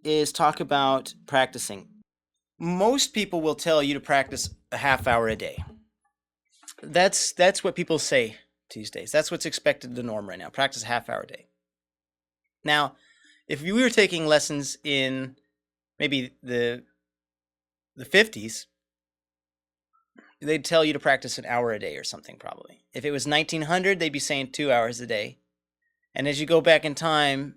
is talk about practicing. Most people will tell you to practice a half hour a day. That's what people say these days. That's what's expected the norm right now. Practice a half hour a day. Now, if we were taking lessons in maybe the 50s, they'd tell you to practice an hour a day or something probably. If it was 1900, they'd be saying 2 hours a day. And as you go back in time,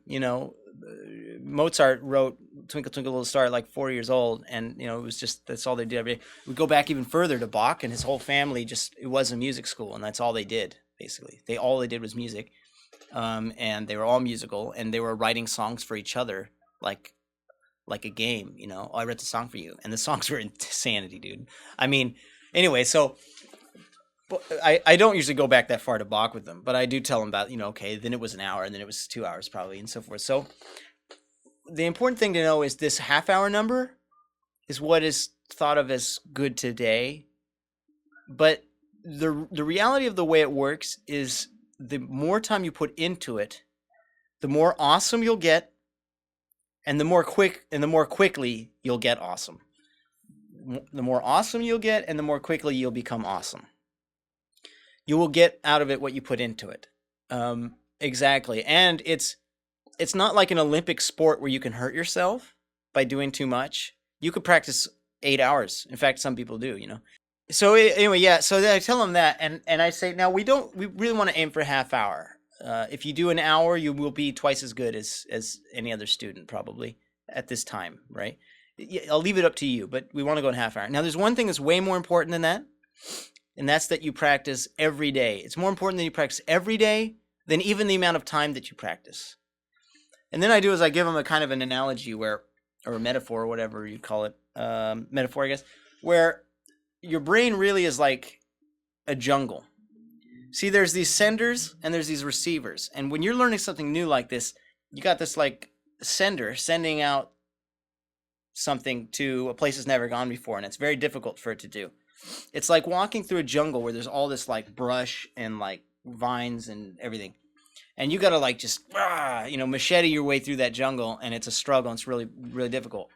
Mozart wrote Twinkle Twinkle Little Star at like 4 years old, and it was just that's all they did every day. We go back even further to Bach and his whole family. It was a music school, and that's all they did basically. All they did was music, and they were all musical, and they were writing songs for each other like a game. Oh, I wrote the song for you, and the songs were insanity, dude. I mean, anyway, so. I don't usually go back that far to Bach with them, but I do tell them about, okay, then it was an hour, and then it was 2 hours probably, and so forth. So the important thing to know is this half-hour number is what is thought of as good today. But the reality of the way it works is the more time you put into it, the more awesome you'll get, and the more quickly you'll get awesome. The more awesome you'll get, and the more quickly you'll become awesome. You will get out of it what you put into it. Exactly. And it's not like an Olympic sport where you can hurt yourself by doing too much. You could practice 8 hours. In fact, some people do, So anyway, yeah. So I tell them that, and I say, now we really want to aim for a half hour. If you do an hour, you will be twice as good as any other student probably at this time, right? I'll leave it up to you, but we want to go in half hour. Now, there's one thing that's way more important than that. And that's that you practice every day. It's more important that you practice every day than even the amount of time that you practice. And then I give them a kind of an analogy or a metaphor, or whatever you call it, metaphor, I guess, where your brain really is like a jungle. See, there's these senders and there's these receivers. And when you're learning something new like this, you got this like sender sending out something to a place it's never gone before, and it's very difficult for it to do. It's like walking through a jungle where there's all this like brush and like vines and everything. And you got to like just, machete your way through that jungle, and it's a struggle. And it's really, really difficult.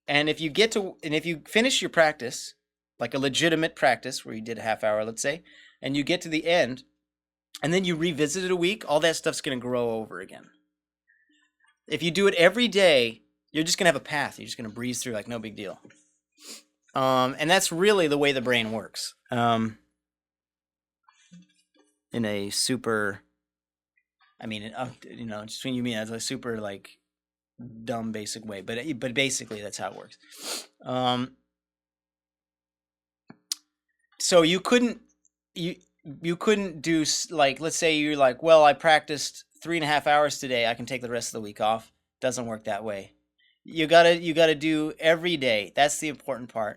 And if you finish your practice, like a legitimate practice where you did a half hour, let's say, and you get to the end, and then you revisit it a week, all that stuff's going to grow over again. If you do it every day, you're just going to have a path. You're just going to breeze through like no big deal. And that's really the way the brain works. In a super, just between you and me, that's a super like dumb basic way, but basically that's how it works. So you couldn't do like, let's say you're like, well, I practiced 3.5 hours today, I can take the rest of the week off. Doesn't work that way. You gotta do every day. That's the important part.